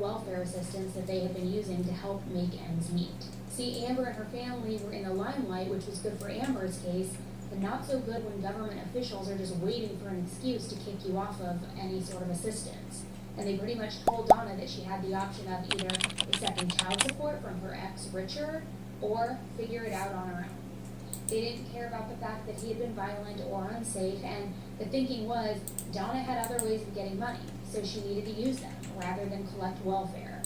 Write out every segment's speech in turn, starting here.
welfare assistance that they had been using to help make ends meet. See, Amber and her family were in the limelight, which was good for Amber's case, but not so good when government officials are just waiting for an excuse to kick you off of any sort of assistance. And they pretty much told Donna that she had the option of either accepting child support from her ex, Richard, or figure it out on her own. They didn't care about the fact that he had been violent or unsafe, and the thinking was Donna had other ways of getting money, so she needed to use them rather than collect welfare.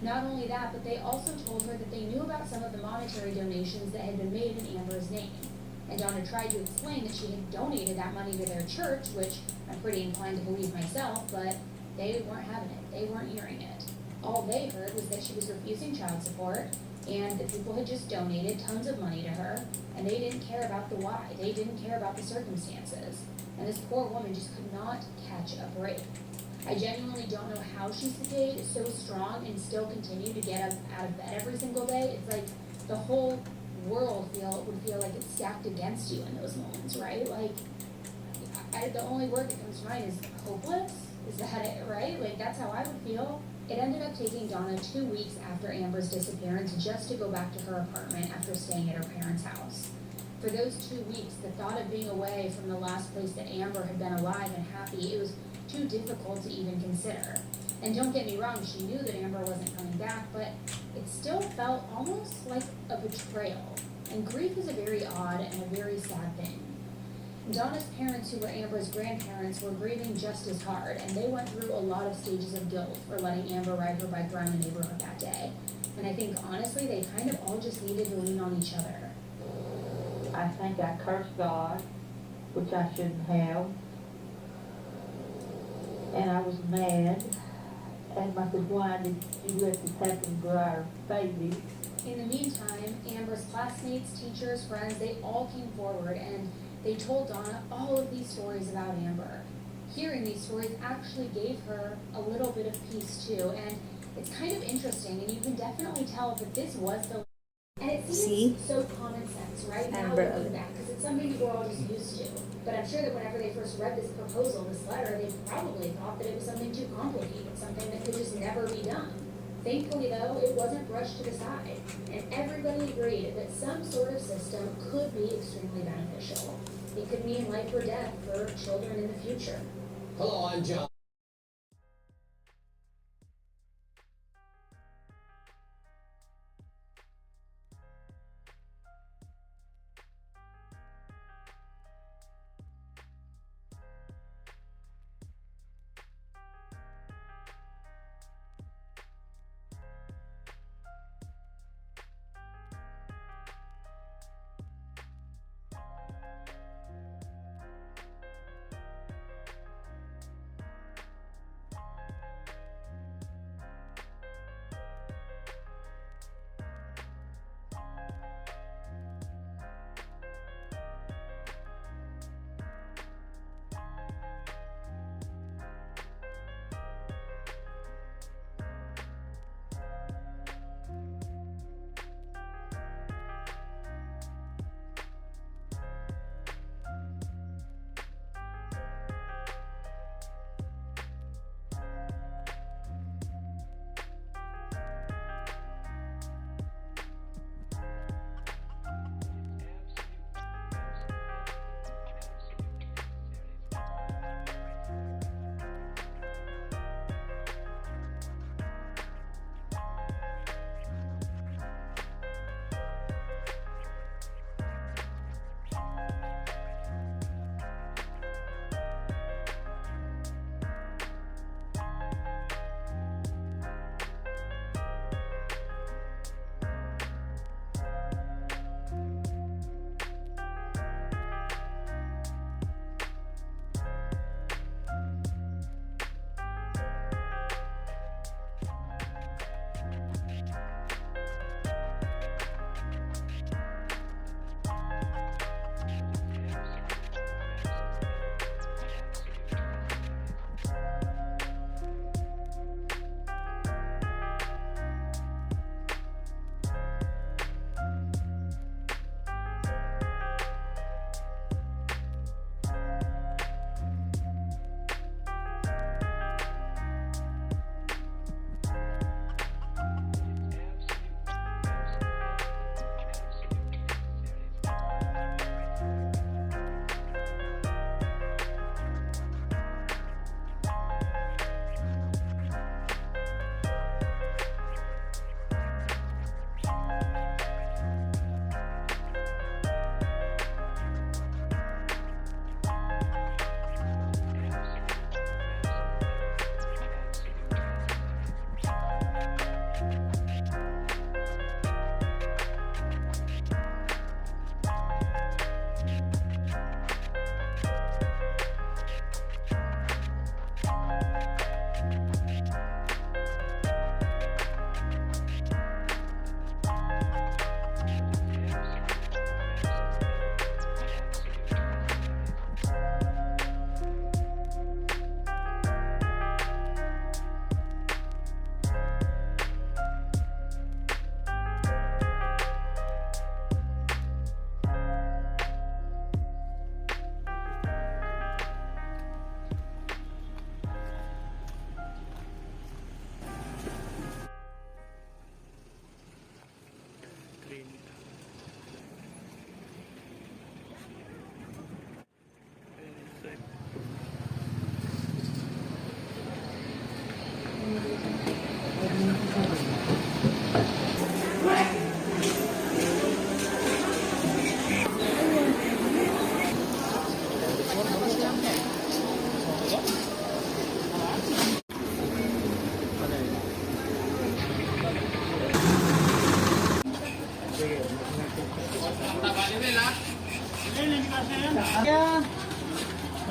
Not only that, but they also told her that they knew about some of the monetary donations that had been made in Amber's name. And Donna tried to explain that she had donated that money to their church, which I'm pretty inclined to believe myself, but they weren't having it. They weren't hearing it. All they heard was that she was refusing child support, and that people had just donated tons of money to her, and they didn't care about the why. They didn't care about the circumstances. And this poor woman just could not catch a break. I genuinely don't know how she stayed so strong and still continued to get up out of bed every single day. It's like the whole world would feel like it's stacked against you in those moments, right? Like, the only word that comes to mind is hopeless. Is that it, right? Like, that's how I would feel. It ended up taking Donna 2 weeks after Amber's disappearance just to go back to her apartment after staying at her parents' house. For those 2 weeks, the thought of being away from the last place that Amber had been alive and happy, it was too difficult to even consider. And don't get me wrong, she knew that Amber wasn't coming back, but it still felt almost like a betrayal. And grief is a very odd and a very sad thing. Donna's parents, who were Amber's grandparents, were grieving just as hard, and they went through a lot of stages of guilt for letting Amber ride her bike around the neighborhood that day. And I think, honestly, they kind of all just needed to lean on each other. I think I cursed God, which I shouldn't have. And I was mad. And I said, why did you let this happen to our baby? In the meantime, Amber's classmates, teachers, friends, they all came forward and they told Donna all of these stories about Amber. Hearing these stories actually gave her a little bit of peace too, and it's kind of interesting, and you can definitely tell that this was the... And it seems so common sense, right? Now looking back, because it's something that we're all just used to. But I'm sure that whenever they first read this proposal, this letter, they probably thought that it was something too complicated, something that could just never be done. Thankfully, though, it wasn't brushed to the side, and everybody agreed that some sort of system could be extremely beneficial. It could mean life or death for children in the future. Hello, I'm John.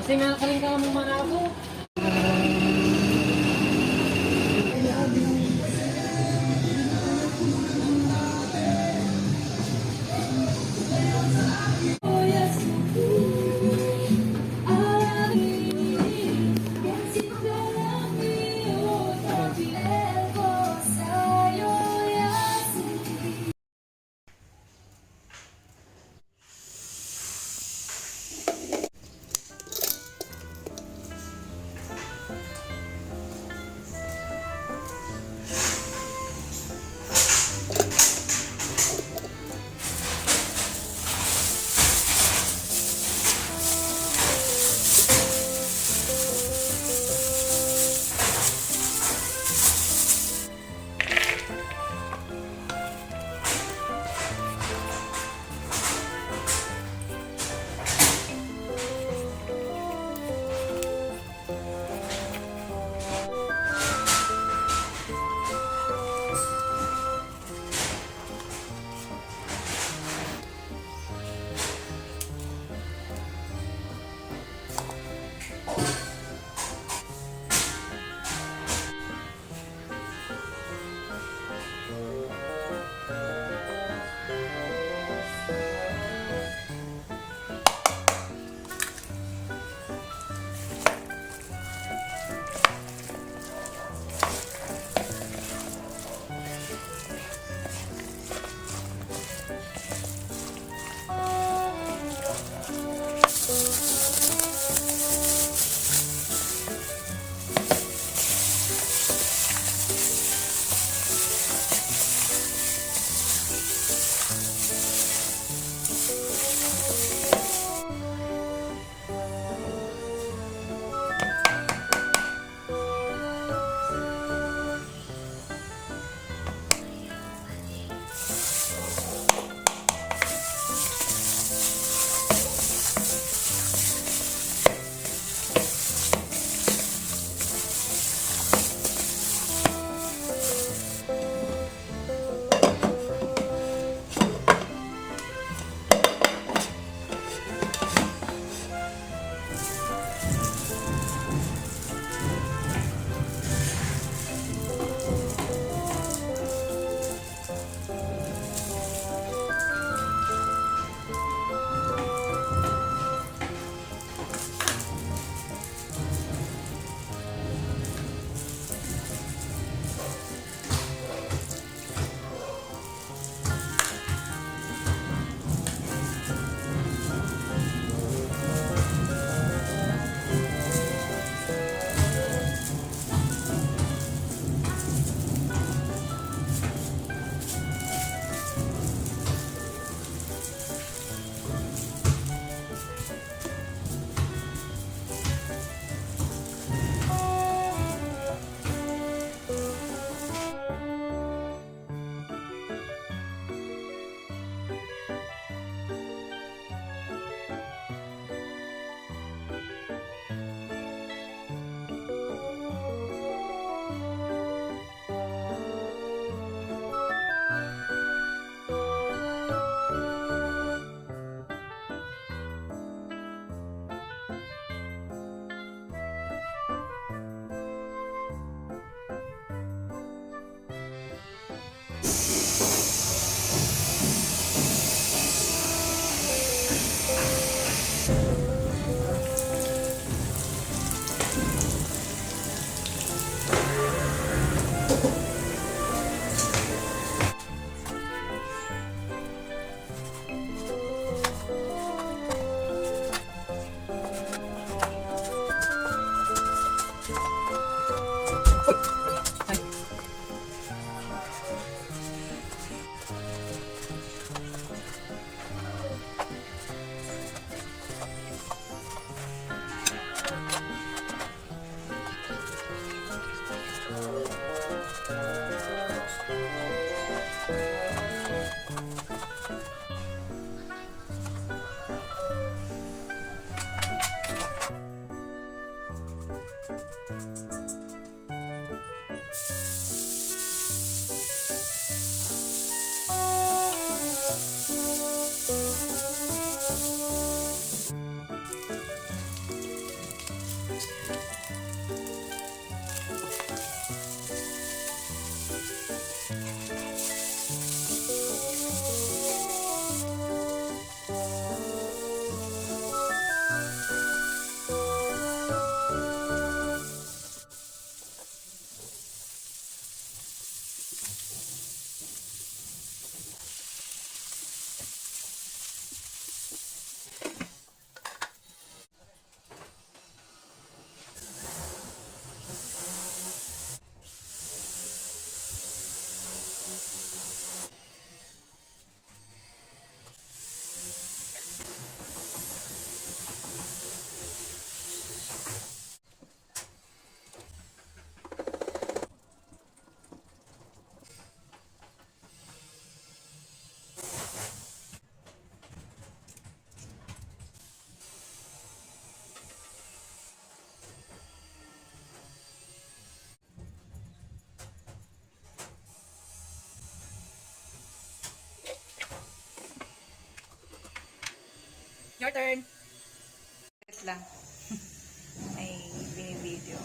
Kasi nga kaling ka mo man ako. Your turn. Wait lang. May binibideo.